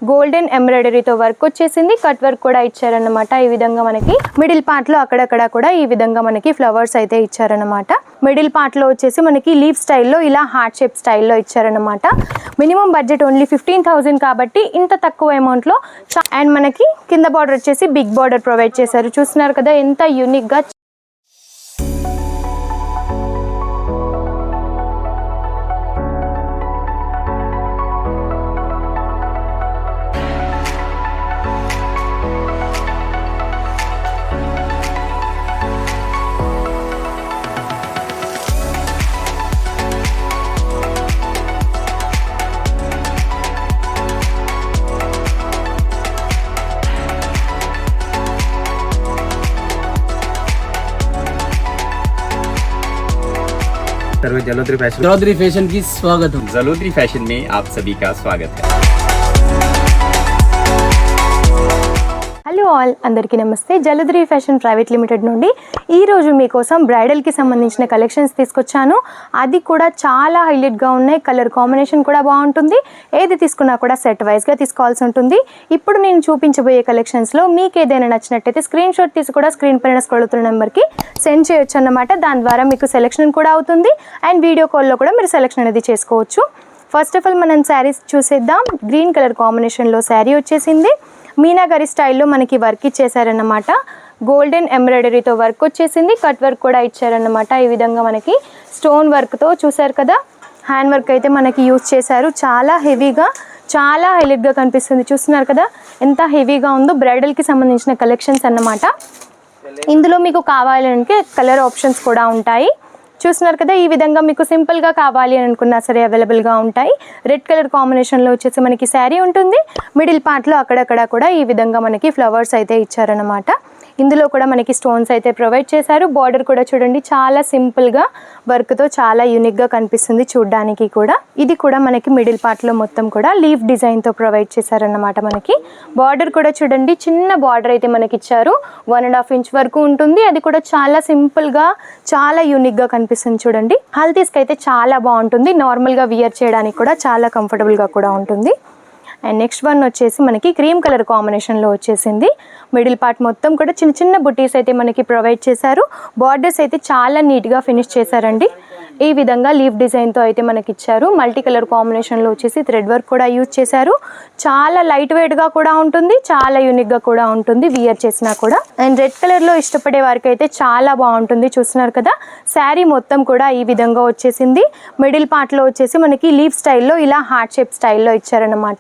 Golden ఎంబ్రాయిడరీతో work వచ్చేసింది. Cut work కూడా ఇచ్చారన్నమాట. ఈ విధంగా మనకి మిడిల్ పార్ట్ లో అక్కడక్కడ కూడా ఈ విధంగా మనకి ఫ్లవర్స్ అయితే ఇచ్చారన్నమాట. మిడిల్ పార్ట్ లో వచ్చేసి మనకి లీఫ్ స్టైల్లో ఇలా హార్ట్ షేప్ స్టైల్లో ఇచ్చారన్నమాట. మినిమం బడ్జెట్ ఓన్లీ 15,000 కాబట్టి ఇంత తక్కువ అమౌంట్ లో. అండ్ మనకి కింద బార్డర్ వచ్చేసి బిగ్ బార్డర్ ప్రొవైడ్ చేశారు. చూస్తున్నారు కదా ఎంత యూనిక్ గా. जलोदरी फैशन की स्वागत है। जलोदरी फैशन में आप सभी का स्वागत है। హలో ఆల్, అందరికీ నమస్తే. జలోదరి ఫ్యాషన్ ప్రైవేట్ లిమిటెడ్ నుండి ఈరోజు మీకోసం బ్రైడల్కి సంబంధించిన కలెక్షన్స్ తీసుకొచ్చాను. అది కూడా చాలా హైలైట్గా ఉన్నాయి. కలర్ కాంబినేషన్ కూడా బాగుంటుంది. ఏది తీసుకున్నా కూడా సెట్ వైజ్గా తీసుకోవాల్సి ఉంటుంది. ఇప్పుడు నేను చూపించబోయే కలెక్షన్స్లో మీకు ఏదైనా నచ్చినట్టయితే స్క్రీన్ షాట్ తీసి కూడా స్క్రీన్ పైన స్క్రోల్ అవుతున్న నెంబర్కి సెండ్ చేయొచ్చు అన్నమాట. దాని ద్వారా మీకు సెలెక్షన్ కూడా అవుతుంది. అండ్ వీడియో కాల్లో కూడా మీరు సెలెక్షన్ అనేది చేసుకోవచ్చు. ఫస్ట్ ఆఫ్ ఆల్ మనం శారీస్ చూసేద్దాం. గ్రీన్ కలర్ కాంబినేషన్లో శారీ వచ్చేసింది. మీనాగరి స్టైల్లో మనకి వర్క్ ఇచ్చేసారన్నమాట. గోల్డెన్ ఎంబ్రాయిడరీతో వర్క్ వచ్చేసింది. కట్ వర్క్ కూడా ఇచ్చారన్నమాట. ఈ విధంగా మనకి స్టోన్ వర్క్తో చూసారు కదా, హ్యాండ్ వర్క్ అయితే మనకి యూజ్ చేశారు. చాలా హెవీగా, చాలా హైలైట్గా కనిపిస్తుంది. చూస్తున్నారు కదా ఎంత హెవీగా ఉందో. బ్రైడల్కి సంబంధించిన కలెక్షన్స్ అన్నమాట. ఇందులో మీకు కావాలంటే కలర్ ఆప్షన్స్ కూడా ఉంటాయి. చూస్తున్నారు కదా, ఈ విధంగా మీకు సింపుల్గా కావాలి అని అనుకున్నా సరే అవైలబుల్గా ఉంటాయి. రెడ్ కలర్ కాంబినేషన్లో వచ్చేసి మనకి శారీ ఉంటుంది. మిడిల్ పార్ట్లో అక్కడక్కడ కూడా ఈ విధంగా మనకి ఫ్లవర్స్ అయితే ఇచ్చారన్నమాట. ఇందులో కూడా మనకి స్టోన్స్ అయితే ప్రొవైడ్ చేశారు. బార్డర్ కూడా చూడండి చాలా సింపుల్గా వర్క్తో చాలా యూనిక్గా కనిపిస్తుంది చూడడానికి కూడా. ఇది కూడా మనకి మిడిల్ పార్ట్లో మొత్తం కూడా లీఫ్ డిజైన్తో ప్రొవైడ్ చేశారన్నమాట. మనకి బార్డర్ కూడా చూడండి చిన్న బార్డర్ అయితే మనకి ఇచ్చారు. 1.5 ఇంచ్ వరకు ఉంటుంది. అది కూడా చాలా సింపుల్గా చాలా యూనిక్గా కనిపిస్తుంది చూడండి. హల్దీస్కి అయితే చాలా బాగుంటుంది. నార్మల్గా వియర్ చేయడానికి కూడా చాలా కంఫర్టబుల్గా కూడా ఉంటుంది. అండ్ నెక్స్ట్ వన్ వచ్చేసి మనకి క్రీమ్ కలర్ కాంబినేషన్లో వచ్చేసింది. మిడిల్ పార్ట్ మొత్తం కూడా చిన్న చిన్న బుటీస్ అయితే మనకి ప్రొవైడ్ చేశారు. బార్డర్స్ అయితే చాలా నీట్గా ఫినిష్ చేశారండి. ఈ విధంగా లీఫ్ డిజైన్తో అయితే మనకి ఇచ్చారు. మల్టీ కలర్ కాంబినేషన్లో వచ్చేసి థ్రెడ్ వర్క్ కూడా యూజ్ చేశారు. చాలా లైట్ వెయిట్గా కూడా ఉంటుంది. చాలా యూనిక్గా కూడా ఉంటుంది వియర్ చేసినా కూడా. అండ్ రెడ్ కలర్లో ఇష్టపడే వారికి అయితే చాలా బాగుంటుంది. చూస్తున్నారు కదా, శారీ మొత్తం కూడా ఈ విధంగా వచ్చేసింది. మిడిల్ పార్ట్లో వచ్చేసి మనకి లీఫ్ స్టైల్లో ఇలా హార్ట్ షేప్ స్టైల్లో ఇచ్చారన్నమాట.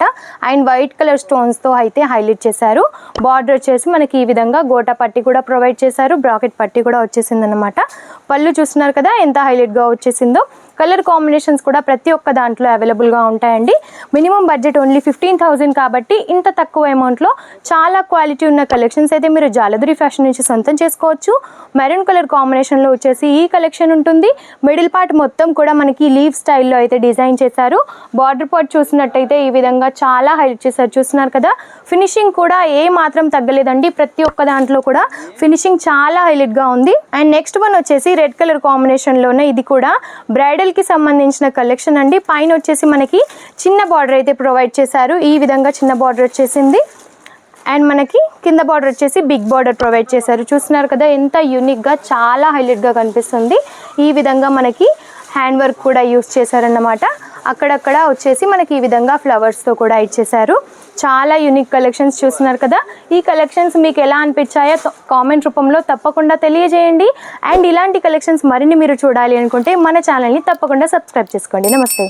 అండ్ వైట్ కలర్ స్టోన్స్తో అయితే హైలైట్ చేశారు. బార్డర్ వచ్చేసి మనకి ఈ విధంగా గోటా పట్టి కూడా ప్రొవైడ్ చేశారు. బ్రాకెట్ పట్టి కూడా వచ్చేసింది అన్నమాట. పళ్ళు చూస్తున్నారు కదా ఎంత హైలైట్గా వచ్చేసిందో. కలర్ కాంబినేషన్స్ కూడా ప్రతి ఒక్క దాంట్లో అవైలబుల్గా ఉంటాయండి. మినిమం బడ్జెట్ ఓన్లీ 15,000 కాబట్టి ఇంత తక్కువ అమౌంట్లో చాలా క్వాలిటీ ఉన్న కలెక్షన్స్ అయితే మీరు జలోదరి ఫ్యాషన్ నుంచి సొంతం చేసుకోవచ్చు. మెరూన్ కలర్ కాంబినేషన్లో వచ్చేసి ఈ కలెక్షన్ ఉంటుంది. మిడిల్ పార్ట్ మొత్తం కూడా మనకి లీవ్ స్టైల్లో అయితే డిజైన్ చేశారు. బార్డర్ పార్ట్ చూసినట్టయితే ఈ విధంగా చాలా హైలైట్ చేశారు. చూస్తున్నారు కదా, ఫినిషింగ్ కూడా ఏ మాత్రం తగ్గలేదండి. ప్రతి ఒక్క దాంట్లో కూడా ఫినిషింగ్ చాలా హైలైట్గా ఉంది. అండ్ నెక్స్ట్ వన్ వచ్చేసి రెడ్ కలర్ కాంబినేషన్లోనే ఇది కూడా బ్రైడల్ కి సంబంధించిన కలెక్షన్ అండి. పైన వచ్చేసి మనకి చిన్న బార్డర్ అయితే ప్రొవైడ్ చేశారు. ఈ విధంగా చిన్న బార్డర్ వచ్చేసింది. అండ్ మనకి కింద బార్డర్ వచ్చేసి బిగ్ బార్డర్ ప్రొవైడ్ చేశారు. చూస్తున్నారు కదా ఎంత యూనిక్గా చాలా హైలైట్గా కనిపిస్తుంది. ఈ విధంగా మనకి హ్యాండ్ వర్క్ కూడా యూస్ చేశారన్నమాట. అక్కడక్కడ వచ్చేసి మనకి ఈ విధంగా ఫ్లవర్స్తో కూడా ఇచ్చేశారు. చాలా యూనిక్ కలెక్షన్స్ చూస్తున్నారు కదా. ఈ కలెక్షన్స్ మీకు ఎలా అనిపించాయో కామెంట్ రూపంలో తప్పకుండా తెలియజేయండి. అండ్ ఇలాంటి కలెక్షన్స్ మరిన్ని మీరు చూడాలి అనుకుంటే మన ఛానల్ని తప్పకుండా సబ్స్క్రైబ్ చేసుకోండి. నమస్తే.